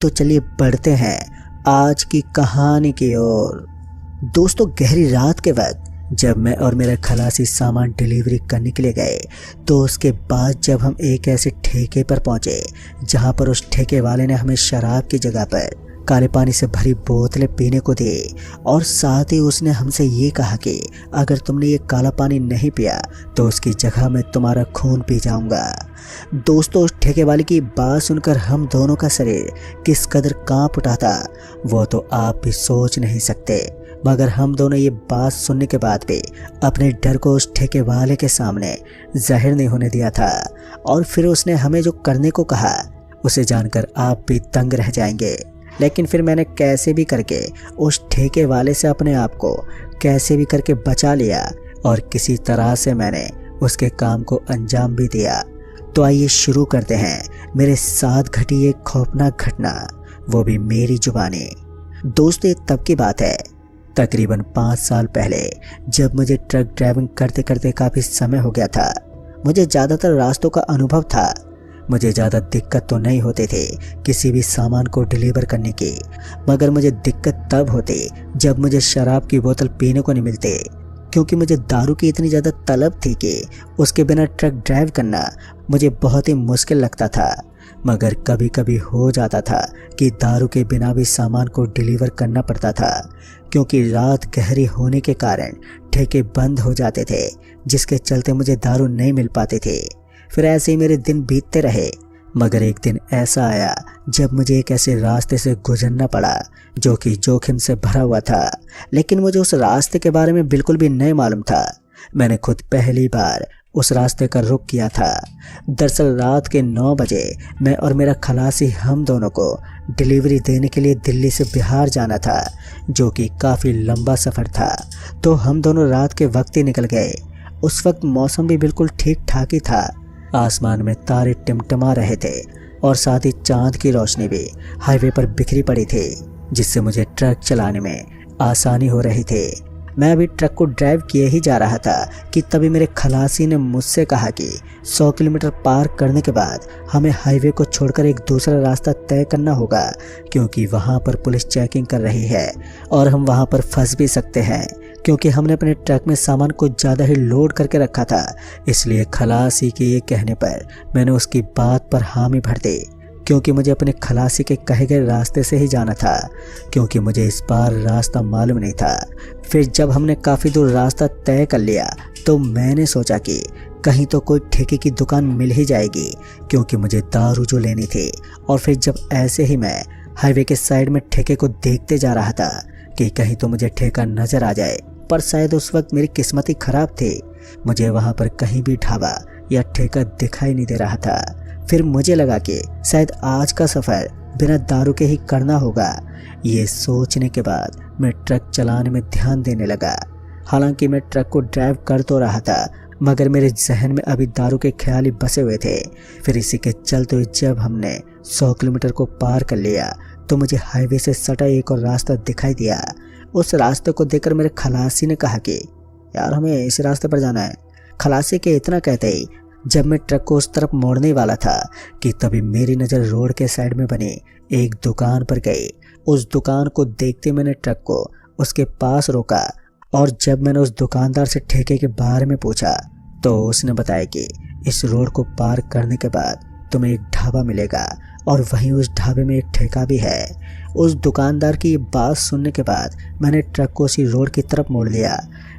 तो चलिए बढ़ते हैं आज की कहानी की ओर। दोस्तों, गहरी रात के वक्त जब मैं और मेरा खलासी सामान डिलीवरी करने के लिए गए, तो उसके बाद जब हम एक ऐसे ठेके पर पहुंचे जहां पर उस ठेके वाले ने हमें शराब की जगह पर काले पानी से भरी बोतलें पीने को दी और साथ ही उसने हमसे ये कहा कि अगर तुमने ये काला पानी नहीं पिया तो उसकी जगह मैं तुम्हारा खून पी जाऊंगा। दोस्तों, उस ठेके वाले की बात सुनकर हम दोनों का शरीर किस कदर कांप उठा था वो तो आप भी सोच नहीं सकते। मगर हम दोनों ये बात सुनने के बाद भी अपने डर को उस ठेके वाले के सामने जाहिर नहीं होने दिया था। और फिर उसने हमें जो करने को कहा उसे जानकर आप भी दंग रह जाएंगे। लेकिन फिर मैंने कैसे भी करके उस ठेके वाले से अपने आप को कैसे भी करके बचा लिया और किसी तरह से मैंने उसके काम को अंजाम भी दिया। तो आइए शुरू करते हैं मेरे साथ घटी एक खौफनाक घटना, वो भी मेरी जुबानी। दोस्तों, ये तब की बात है तकरीबन 5 साल पहले, जब मुझे ट्रक ड्राइविंग करते करते काफ़ी समय हो गया था। मुझे ज़्यादातर रास्तों का अनुभव था। मुझे ज़्यादा दिक्कत तो नहीं होती थी किसी भी सामान को डिलीवर करने की, मगर मुझे दिक्कत तब होती जब मुझे शराब की बोतल पीने को नहीं मिलती, क्योंकि मुझे दारू की इतनी ज़्यादा तलब थी कि उसके बिना ट्रक ड्राइव करना मुझे बहुत ही मुश्किल लगता था। मगर कभी कभी हो जाता था कि दारू के बिना भी सामान को डिलीवर करना पड़ता था, क्योंकि रात गहरी होने के कारण ठेके बंद हो जाते थे, जिसके चलते मुझे दारू नहीं मिल पाती थी। फिर ऐसे ही मेरे दिन बीतते रहे, मगर एक दिन ऐसा आया जब मुझे एक ऐसे रास्ते से गुजरना पड़ा जो कि जोखिम से भरा हुआ था। लेकिन मुझे उस रास्ते के बारे में बिल्कुल भी नहीं मालूम था। मैंने खुद पहली बार उस रास्ते का रुख किया था। दरअसल रात के 9 बजे मैं और मेरा खलासी हम दोनों को डिलीवरी देने के लिए दिल्ली से बिहार जाना था, जो कि काफ़ी लंबा सफ़र था। तो हम दोनों रात के वक्त ही निकल गए। उस वक्त मौसम भी बिल्कुल ठीक ठाक ही था। आसमान में तारे टिमटिमा रहे थे और साथ ही चांद की रोशनी भी हाईवे पर बिखरी पड़ी थी, जिससे मुझे ट्रक चलाने में आसानी हो रही थी। मैं अभी ट्रक को ड्राइव किए ही जा रहा था कि तभी मेरे खलासी ने मुझसे कहा कि 100 किलोमीटर पार करने के बाद हमें हाईवे को छोड़कर एक दूसरा रास्ता तय करना होगा, क्योंकि वहाँ पर पुलिस चेकिंग कर रही है और हम वहाँ पर फंस भी सकते हैं, क्योंकि हमने अपने ट्रक में सामान को ज़्यादा ही लोड करके रखा था। इसलिए खलासी के ये कहने पर मैंने उसकी बात पर हामी भर दी, क्योंकि मुझे अपने खलासी के कहे गए रास्ते से ही जाना था, क्योंकि मुझे इस बार रास्ता मालूम नहीं था। फिर जब हमने काफ़ी दूर रास्ता तय कर लिया तो मैंने सोचा कि कहीं तो कोई ठेके की दुकान मिल ही जाएगी, क्योंकि मुझे दारू जो लेनी थी। और फिर जब ऐसे ही मैं हाईवे के साइड में ठेके को देखते जा रहा था कि कहीं तो मुझे ठेका नज़र आ जाए, पर शायद उस वक्त मेरी किस्मत ही खराब थी। मुझे वहाँ पर कहीं भी ढाबा या ठेका दिखाई नहीं दे रहा था। फिर मुझे लगा कि शायद आज का सफ़र बिना दारू के ही करना होगा। ये सोचने के बाद मैं ट्रक चलाने में ध्यान देने लगा। हालांकि मैं ट्रक को ड्राइव कर तो रहा था, मगर मेरे जहन में अभी दारू के ख्याल ही बसे हुए थे। फिर इसी के चलते हुए जब हमने 100 किलोमीटर को पार कर लिया तो मुझे हाईवे से सटा एक और रास्ता दिखाई दिया। उस रास्ते को देखकर मेरे खलासी ने कहा कि यार, हमें इस रास्ते पर जाना है। खलासी के इतना कहते ही जब मैं ट्रक को उस तरफ मोड़ने वाला था कि तभी मेरी नज़र रोड के साइड में बनी एक दुकान पर गई। उस दुकान को देखते मैंने ट्रक को उसके पास रोका और जब मैंने उस दुकानदार से ठेके के बारे में पूछा तो उसने बताया कि इस रोड को पार करने के बाद तुम्हें एक ढाबा मिलेगा और वहीं उस ढाबे में एक ठेका भी है। उस दुकानदार की ये बात सुनने के बाद मैंने ट्रक को उसी रोड की तरफ मोड़ लिया,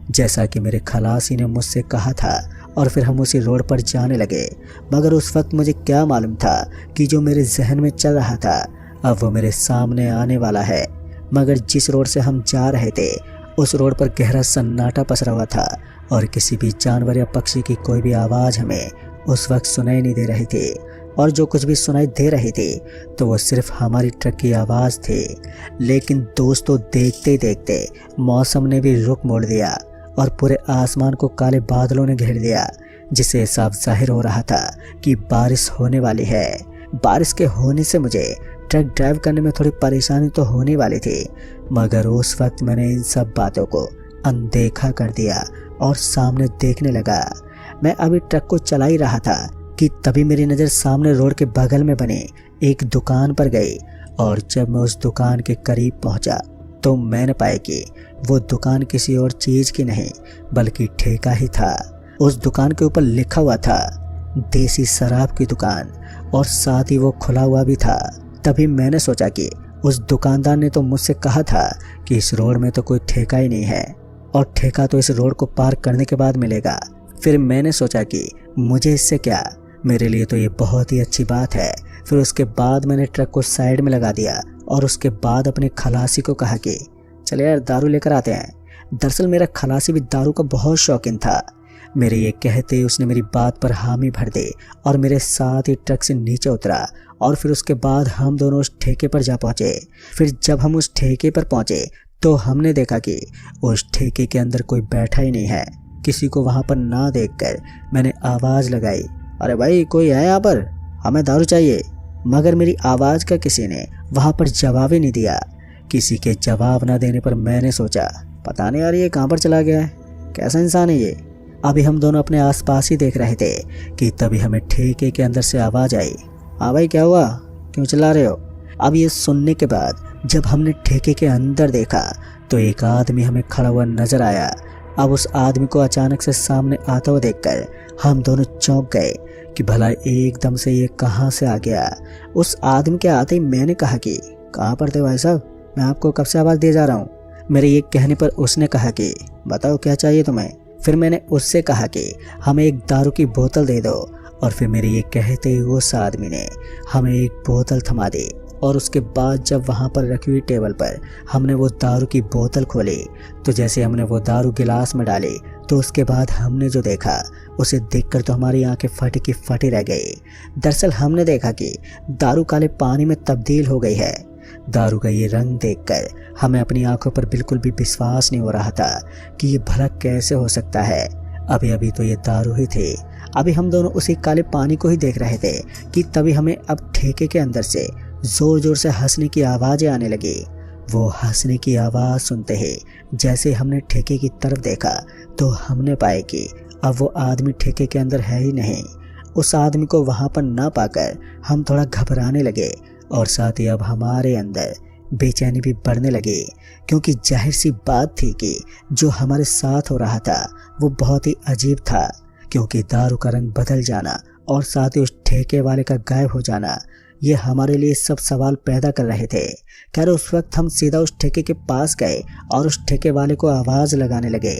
जैसा कि मेरे खलासी ने मुझसे कहा था, और फिर हम उसी रोड पर जाने लगे। मगर उस वक्त मुझे क्या मालूम था कि जो मेरे जहन में चल रहा था अब वो मेरे सामने आने वाला है। मगर जिस रोड से हम जा रहे थे उस रोड पर गहरा सन्नाटा पसरा हुआ था और किसी भी जानवर या पक्षी की कोई भी आवाज़ हमें उस वक्त सुनाई नहीं दे रही थी, और जो कुछ भी सुनाई दे रही थी तो वो सिर्फ हमारी ट्रक की आवाज़ थी। लेकिन दोस्तों, देखते देखते मौसम ने भी रुख मोड़ दिया और पूरे आसमान को काले बादलों ने घेर लिया, जिससे साफ जाहिर हो रहा था कि बारिश होने वाली है। बारिश के होने से मुझे ट्रक ड्राइव करने में थोड़ी परेशानी तो होने वाली थी, मगर उस वक्त मैंने इन सब बातों को अनदेखा कर दिया और सामने देखने लगा। मैं अभी ट्रक को चला ही रहा था कि तभी मेरी नज़र सामने रोड के बगल में बने एक दुकान पर गई और जब मैं उस दुकान के करीब पहुंचा तो मैंने पाया कि वो दुकान किसी और चीज़ की नहीं बल्कि ठेका ही था। उस दुकान के ऊपर लिखा हुआ था देसी शराब की दुकान, और साथ ही वो खुला हुआ भी था। तभी मैंने सोचा कि उस दुकानदार ने तो मुझसे कहा था कि इस रोड में तो कोई ठेका ही नहीं है, और ठेका तो इस रोड को पार करने के बाद मिलेगा। फिर मैंने सोचा कि मुझे इससे क्या, मेरे लिए तो ये बहुत ही अच्छी बात है। फिर उसके बाद मैंने ट्रक को साइड में लगा दिया और उसके बाद अपने खलासी को कहा कि चले यार दारू लेकर आते हैं। दरअसल मेरा खलासी भी दारू का बहुत शौकीन था। मेरे ये कहते ही उसने मेरी बात पर हामी भर दी और मेरे साथ ही ट्रक से नीचे उतरा, और फिर उसके बाद हम दोनों उस ठेके पर जा पहुंचे। फिर जब हम उस ठेके पर पहुंचे तो हमने देखा कि उस ठेके के अंदर कोई बैठा ही नहीं है। किसी को वहां पर ना देखकर मैंने आवाज़ लगाई, अरे भाई कोई है यहाँ पर, हमें दारू चाहिए। मगर मेरी आवाज़ का किसी ने वहां पर जवाब ही नहीं दिया। किसी के जवाब ना देने पर मैंने सोचा पता नहीं यार ये कहाँ पर चला गया है, कैसा इंसान है ये। अभी हम दोनों अपने आसपास ही देख रहे थे कि तभी हमें ठेके के अंदर से आवाज़ आई, हाँ भाई क्या हुआ, क्यों चिल्ला रहे हो। अब ये सुनने के बाद जब हमने ठेके के अंदर देखा तो एक आदमी हमें खड़ा हुआ नजर आया। अब उस आदमी को अचानक से सामने आता हुआ देखकर हम दोनों चौंक गए कि भला एकदम से ये कहाँ से आ गया। उस आदमी के आते ही मैंने कहा कि कहाँ पर थे भाई साहब, मैं आपको कब से आवाज़ दिए जा रहा हूँ। मेरे ये कहने पर उसने कहा कि बताओ क्या चाहिए तुम्हें। फिर मैंने उससे कहा कि हमें एक दारू की बोतल दे दो, और फिर मेरे ये कहते ही उस आदमी ने हमें एक बोतल थमा दी। और उसके बाद जब वहाँ पर रखी हुई टेबल पर हमने वो दारू की बोतल खोली तो जैसे हमने वो दारू गिलास में डाली तो उसके बाद हमने जो देखा उसे देखकर तो हमारी आंखें फटी की फटी रह गई। दरअसल हमने देखा कि दारू काले पानी में तब्दील हो गई है। दारू का ये रंग देखकर हमें अपनी आंखों पर बिल्कुल भी विश्वास नहीं हो रहा था कि ये भला कैसे हो सकता है। अभी अभी तो ये दारू ही थी। अभी हम दोनों उसी काले पानी को ही देख रहे थे कि तभी हमें अब ठेके के अंदर से जोर जोर से हंसने की आवाज़ें आने लगी। वो हंसने की आवाज़ सुनते ही जैसे हमने ठेके की तरफ देखा तो हमने पाया कि अब वो आदमी ठेके के अंदर है ही नहीं। उस आदमी को वहाँ पर ना पाकर हम थोड़ा घबराने लगे, और साथ ही अब हमारे अंदर बेचैनी भी बढ़ने लगी, क्योंकि जाहिर सी बात थी कि जो हमारे साथ हो रहा था वो बहुत ही अजीब था। क्योंकि दारू का रंग बदल जाना और साथ ही उस ठेके वाले का गायब हो जाना ये हमारे लिए सब सवाल पैदा कर रहे थे। खैर उस वक्त हम सीधा उस ठेके के पास गए और उस ठेके वाले को आवाज़ लगाने लगे,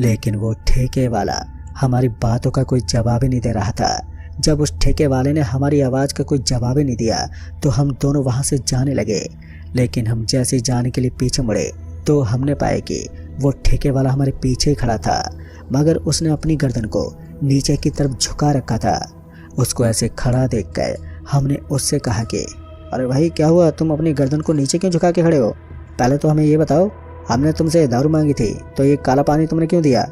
लेकिन वो ठेके वाला हमारी बातों का कोई जवाब ही नहीं दे रहा था। जब उस ठेके वाले ने हमारी आवाज़ का कोई जवाब ही नहीं दिया तो हम दोनों वहाँ से जाने लगे। लेकिन हम जैसे ही जाने के लिए पीछे मुड़े तो हमने पाया कि वो ठेके वाला हमारे पीछे ही खड़ा था, मगर उसने अपनी गर्दन को नीचे की तरफ झुका रखा था। उसको ऐसे खड़ा देखकर हमने उससे कहा कि अरे भाई क्या हुआ, तुम अपनी गर्दन को नीचे क्यों झुका के खड़े हो। पहले तो हमें ये बताओ, हमने तुमसे दारू मांगी थी तो ये काला पानी तुमने क्यों दिया।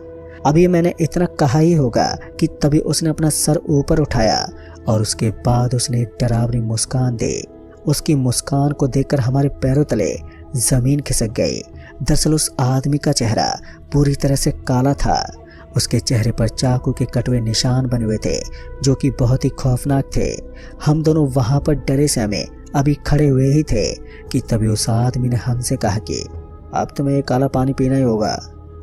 अभी मैंने इतना कहा ही होगा कि तभी उसने अपना सर ऊपर उठाया और उसके बाद उसने एक डरावनी मुस्कान दी। उसकी मुस्कान को देखकर हमारे पैरों तले जमीन खिसक गई। दरअसल उस आदमी का चेहरा पूरी तरह से काला था। उसके चेहरे पर चाकू के कटवे निशान बने हुए थे जो कि बहुत ही खौफनाक थे। हम दोनों वहां पर डरे सहमे अभी खड़े हुए ही थे कि तभी उस आदमी ने हमसे कहा कि अब तुम्हें ये काला पानी पीना ही होगा,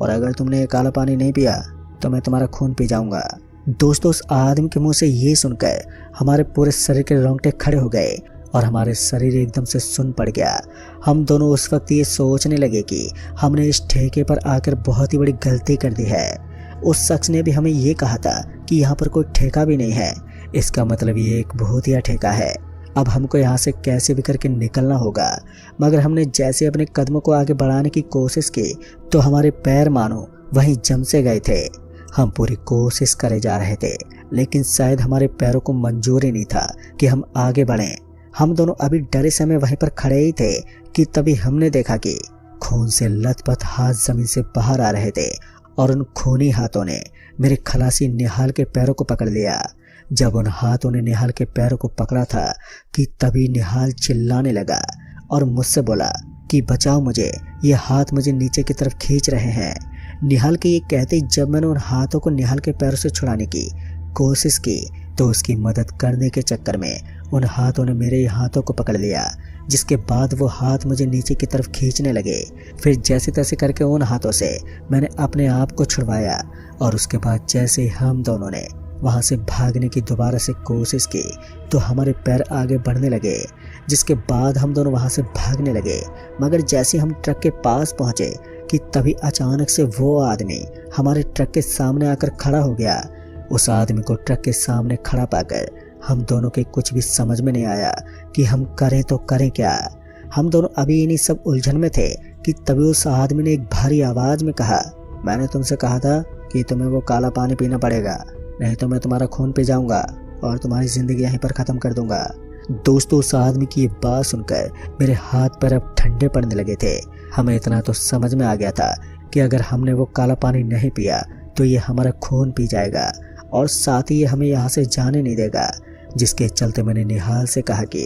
और अगर तुमने ये काला पानी नहीं पिया तो मैं तुम्हारा खून पी जाऊंगा। दोस्तों उस आदमी के मुंह से ये सुनकर हमारे पूरे शरीर के रोंगटे खड़े हो गए और हमारे शरीर एकदम से सुन्न पड़ गया। हम दोनों उस वक्त ये सोचने लगे कि हमने इस ठेके पर आकर बहुत ही बड़ी गलती कर दी है। उस शख्स ने भी हमें ये कहा था कि यहाँ पर कोई ठेका भी नहीं है, इसका मतलब ये एक भूतिया ठेका है। अब हमको यहाँ से कैसे भी करके निकलना होगा। मगर हमने जैसे अपने कदमों को आगे बढ़ाने की कोशिश की तो हमारे पैर मानो वहीं जम से गए थे। हम पूरी कोशिश करे जा रहे थे लेकिन शायद हमारे पैरों को मंजूर ही नहीं था कि हम आगे बढ़ें। हम दोनों अभी डरे समय वहीं पर खड़े ही थे कि तभी हमने देखा कि खून से लथपथ हाथ जमीन से बाहर आ रहे थे और उन खूनी हाथों ने मेरे खलासी निहाल के पैरों को पकड़ लिया। जब उन हाथों ने निहाल के पैरों को पकड़ा था कि तभी निहाल चिल्लाने लगा और मुझसे बोला कि बचाओ मुझे, ये हाथ मुझे नीचे की तरफ खींच रहे हैं। निहाल के ये कहते ही जब मैंने उन हाथों को निहाल के पैरों से छुड़ाने की कोशिश की तो उसकी मदद करने के चक्कर में उन हाथों ने मेरे हाथों को पकड़ लिया, जिसके बाद वो हाथ मुझे नीचे की तरफ खींचने लगे। फिर जैसे तैसे करके उन हाथों से मैंने अपने आप को छुड़वाया और उसके बाद जैसे ही हम दोनों ने वहाँ से भागने की दोबारा से कोशिश की तो हमारे पैर आगे बढ़ने लगे, जिसके बाद हम दोनों वहाँ से भागने लगे। मगर जैसे हम ट्रक के पास पहुँचे कि तभी अचानक से वो आदमी हमारे ट्रक के सामने आकर खड़ा हो गया। उस आदमी को ट्रक के सामने खड़ा पाकर हम दोनों के कुछ भी समझ में नहीं आया कि हम करें तो करें क्या। हम दोनों अभी इन्हीं सब उलझन में थे कि तभी उस आदमी ने एक भारी आवाज में कहा, मैंने तुमसे कहा था कि तुम्हें वो काला पानी पीना पड़ेगा, नहीं तो मैं तुम्हारा खून पी जाऊंगा और तुम्हारी जिंदगी यहीं पर खत्म कर दूंगा। दोस्तों, उस आदमी की ये बात सुनकर मेरे हाथ पैर अब ठंडे पड़ने लगे थे। हमें इतना तो समझ में आ गया था कि अगर हमने वो काला पानी नहीं पिया तो ये हमारा खून पी जाएगा और साथ ही ये हमें यहाँ से जाने नहीं देगा। जिसके चलते मैंने निहाल से कहा कि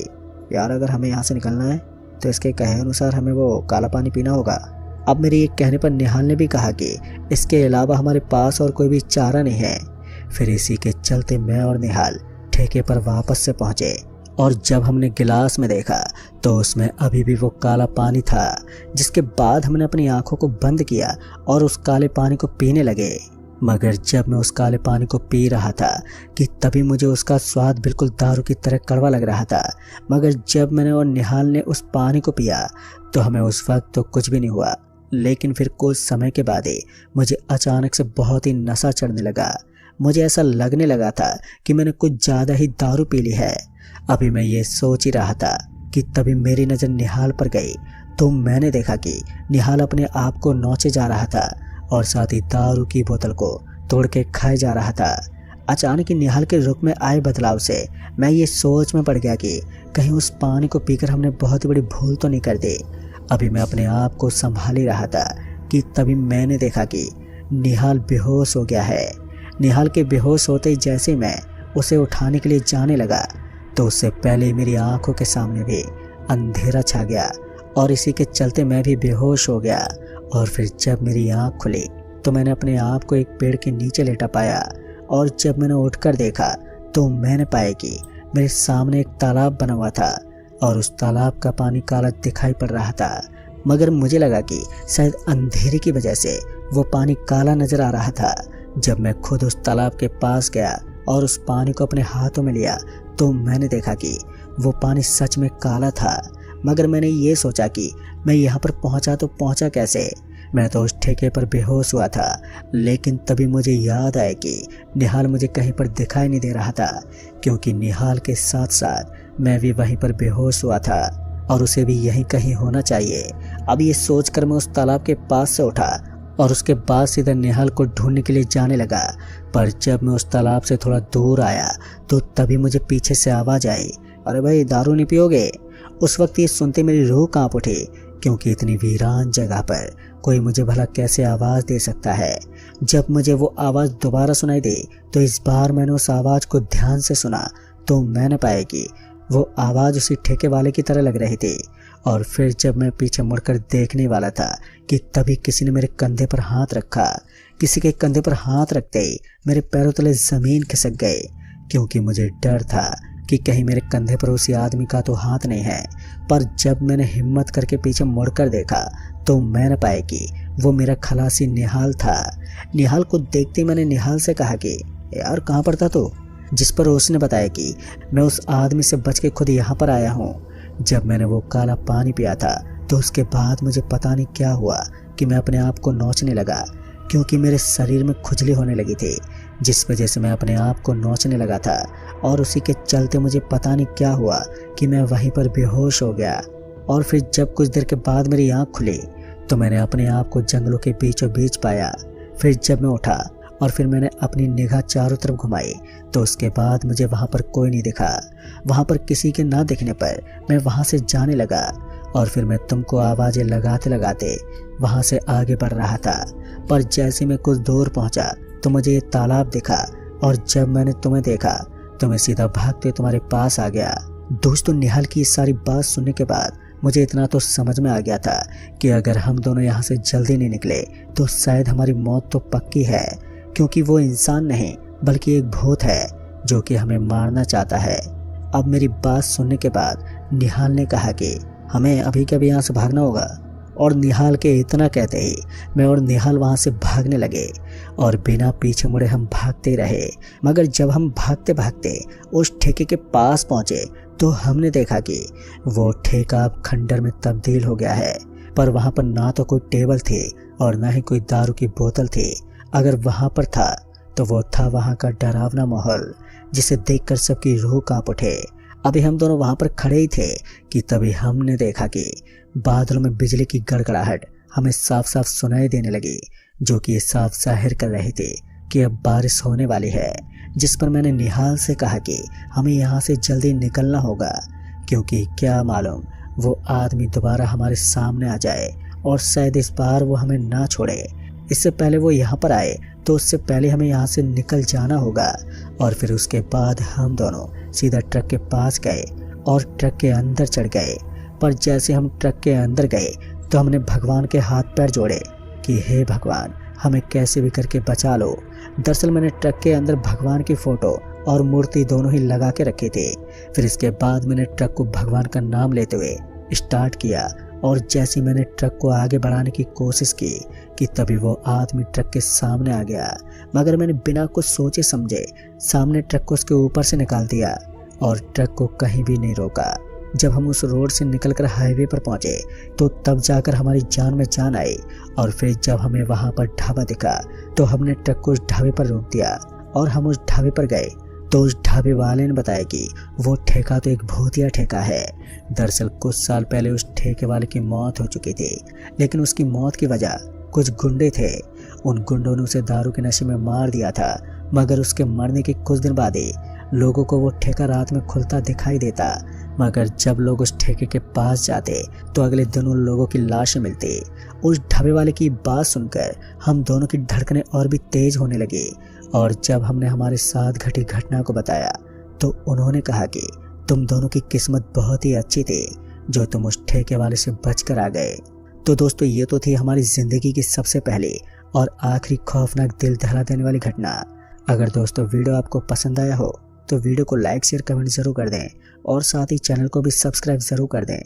यार, अगर हमें यहाँ से निकलना है तो इसके कहे अनुसार हमें वो काला पानी पीना होगा। अब मेरे एक कहने पर निहाल ने भी कहा कि इसके अलावा हमारे पास और कोई भी चारा नहीं है। फिर इसी के चलते मैं और निहाल ठेके पर वापस से पहुंचे और जब हमने गिलास में देखा तो उसमें अभी भी वो काला पानी था। जिसके बाद हमने अपनी आंखों को बंद किया और उस काले पानी को पीने लगे। मगर जब मैं उस काले पानी को पी रहा था कि तभी मुझे उसका स्वाद बिल्कुल दारू की तरह कड़वा लग रहा था। मगर जब मैंने और निहाल ने उस पानी को पिया तो हमें उस वक्त तो कुछ भी नहीं हुआ, लेकिन फिर कुछ समय के बाद ही मुझे अचानक से बहुत ही नशा चढ़ने लगा। मुझे ऐसा लगने लगा था कि मैंने कुछ ज़्यादा ही दारू पी ली है। अभी मैं ये सोच ही रहा था कि तभी मेरी नज़र निहाल पर गई तो मैंने देखा कि निहाल अपने आप को नोचे जा रहा था और साथ ही दारू की बोतल को तोड़ के खाए जा रहा था। अचानक ही निहाल के रुख में आए बदलाव से मैं ये सोच में पड़ गया कि कहीं उस पानी को पीकर हमने बहुत बड़ी भूल तो नहीं कर दी। अभी मैं अपने आप को संभाल ही रहा था कि तभी मैंने देखा कि निहाल बेहोश हो गया है। निहाल के बेहोश होते ही जैसे मैं उसे उठाने के लिए जाने लगा तो उससे पहले मेरी आंखों के सामने भी अंधेरा छा गया और इसी के चलते मैं भी बेहोश हो गया। और फिर जब मेरी आंख खुली तो मैंने अपने आप को एक पेड़ के नीचे लेटा पाया और जब मैंने उठकर देखा तो मैंने पाया कि मेरे सामने एक तालाब बना हुआ था और उस तालाब का पानी काला दिखाई पड़ रहा था। मगर मुझे लगा कि शायद अंधेरे की वजह से वो पानी काला नजर आ रहा था। जब मैं खुद उस तालाब के पास गया और उस पानी को अपने हाथों में लिया तो मैंने देखा कि वो पानी सच में काला था। मगर मैंने ये सोचा कि मैं यहाँ पर पहुँचा तो पहुँचा कैसे। मैं तो उस ठेके पर बेहोश हुआ था, लेकिन तभी मुझे याद आया कि निहाल मुझे कहीं पर दिखाई नहीं दे रहा था, क्योंकि निहाल के साथ साथ मैं भी वहीं पर बेहोश हुआ था और उसे भी यहीं कहीं होना चाहिए। अब ये सोचकर मैं उस तालाब के पास से उठा और उसके बाद सीधा निहाल को ढूंढने के लिए जाने लगा। पर जब मैं उस तालाब से थोड़ा दूर आया तो तभी मुझे पीछे से आवाज़ आई, अरे भाई, दारू नहीं पियोगे? उस वक्त ये सुनते मेरी रूह कांप उठी, क्योंकि इतनी वीरान जगह पर कोई मुझे भला कैसे आवाज़ दे सकता है। जब मुझे वो आवाज़ दोबारा सुनाई दी तो इस बार मैंने उस आवाज़ को ध्यान से सुना तो मैंने पाया कि वो आवाज़ उसी ठेके वाले की तरह लग रही थी। और फिर जब मैं पीछे मुड़कर देखने वाला था कि तभी किसी ने मेरे कंधे पर हाथ रखा। किसी के कंधे पर हाथ रखते ही मेरे पैरों तले ज़मीन खिसक गई, क्योंकि मुझे डर था कि कहीं मेरे कंधे पर उसी आदमी का तो हाथ नहीं है। पर जब मैंने हिम्मत करके पीछे मुड़कर देखा तो मैंने पाया कि वो मेरा खलासी निहाल था। निहाल को देखते मैंने निहाल से कहा कि यार, कहाँ पर था तू? जिस पर उसने बताया कि मैं उस आदमी से बच के खुद यहाँ पर आया हूँ। जब मैंने वो काला पानी पिया था तो उसके बाद मुझे पता नहीं क्या हुआ कि मैं अपने आप को नोचने लगा, क्योंकि मेरे शरीर में खुजली होने लगी थी, जिस वजह से मैं अपने आप को नोचने लगा था। और उसी के चलते मुझे पता नहीं क्या हुआ कि मैं वहीं पर बेहोश हो गया। और फिर जब कुछ देर के बाद मेरी आँख खुली तो मैंने अपने आप को जंगलों के बीचों बीच पाया। फिर जब मैं उठा और फिर मैंने अपनी निगाह चारों तरफ घुमाई तो उसके बाद मुझे वहाँ पर कोई नहीं दिखा। वहाँ पर किसी के ना दिखने पर मैं वहाँ से जाने लगा और फिर मैं तुमको आवाज़ें लगाते लगाते वहाँ से आगे बढ़ रहा था। पर जैसे मैं कुछ दूर पहुँचा तो मुझे ये तालाब दिखा और जब मैंने तुम्हें देखा तो मैं सीधा भागते तुम्हारे पास आ गया। दोस्तों, निहाल की इस सारी बात सुनने के बाद मुझे इतना तो समझ में आ गया था कि अगर हम दोनों यहाँ से जल्दी नहीं निकले तो शायद हमारी मौत तो पक्की है, क्योंकि वो इंसान नहीं बल्कि एक भूत है जो कि हमें मारना चाहता है। अब मेरी बात सुनने के बाद निहाल ने कहा कि हमें अभी के अभी यहाँ से भागना होगा। और निहाल के इतना कहते ही मैं और निहाल वहाँ से भागने लगे और बिना पीछे मुड़े हम भागते रहे। मगर जब हम भागते भागते उस ठेके के पास पहुँचे तो हमने देखा कि वो ठेका अब खंडर में तब्दील हो गया है। पर वहाँ पर ना तो कोई टेबल थी और ना ही कोई दारू की बोतल थी। अगर वहाँ पर था तो वो था वहाँ का डरावना माहौल, जिसे देखकर सबकी रूह कांप उठे। अभी हम दोनों वहाँ पर खड़े ही थे कि तभी हमने देखा कि बादलों में बिजली की गड़गड़ाहट हमें साफ साफ सुनाई देने लगी, जो कि ये साफ जाहिर कर रही थी कि अब बारिश होने वाली है। जिस पर मैंने निहाल से कहा कि हमें यहाँ से जल्दी निकलना होगा, क्योंकि क्या मालूम वो आदमी दोबारा हमारे सामने आ जाए और शायद इस बार वो हमें ना छोड़े। इससे पहले वो यहाँ पर आए तो उससे पहले हमें यहाँ से निकल जाना होगा। और फिर उसके बाद हम दोनों सीधा ट्रक के पास गए और ट्रक के अंदर चढ़ गए। पर जैसे हम ट्रक के अंदर गए तो हमने भगवान के हाथ पैर जोड़े कि हे भगवान, हमें कैसे भी करके बचा लो। दरअसल मैंने ट्रक के अंदर भगवान की फ़ोटो और मूर्ति दोनों ही लगा के रखे थे। फिर इसके बाद मैंने ट्रक को भगवान का नाम लेते हुए स्टार्ट किया और जैसे मैंने ट्रक को आगे बढ़ाने की कोशिश की कि तभी वो आदमी ट्रक के सामने आ गया। मगर मैंने बिना कुछ सोचे समझे सामने ट्रक को उसके ऊपर से निकाल दिया और ट्रक को कहीं भी नहीं रोका। जब हम उस रोड से निकलकर हाईवे पर पहुंचे तो तब जाकर हमारी जान में जान आई। और फिर जब हमें वहां पर ढाबा दिखा तो हमने ट्रक को उस ढाबे पर रोक दिया और हम उस ढाबे पर गए तो उस ढाबे वाले ने बताया कि वो ठेका तो एक भूतिया ठेका है। दरअसल कुछ साल पहले उस ठेके वाले की मौत हो चुकी थी, लेकिन उसकी मौत की वजह कुछ गुंडे थे। उन गुंडों ने उसे दारू के नशे में मार दिया था। मगर उसके मरने के कुछ दिन बाद ही लोगों को वो ठेका रात में खुलता दिखाई देता। मगर जब लोग उस ठेके के पास जाते तो अगले दिन उन लोगों की लाशें मिलती। उस ढाबे वाले की बात सुनकर हम दोनों की धड़कनें और भी तेज होने लगी। और जब हमने हमारे साथ घटी घटना को बताया तो उन्होंने कहा कि तुम दोनों की किस्मत बहुत ही अच्छी थी जो तुम उस ठेके वाले से बचकर आ गए। तो दोस्तों, ये तो थी हमारी ज़िंदगी की सबसे पहली और आखिरी खौफनाक दिल दहला देने वाली घटना। अगर दोस्तों वीडियो आपको पसंद आया हो तो वीडियो को लाइक शेयर कमेंट ज़रूर कर दें और साथ ही चैनल को भी सब्सक्राइब ज़रूर कर दें।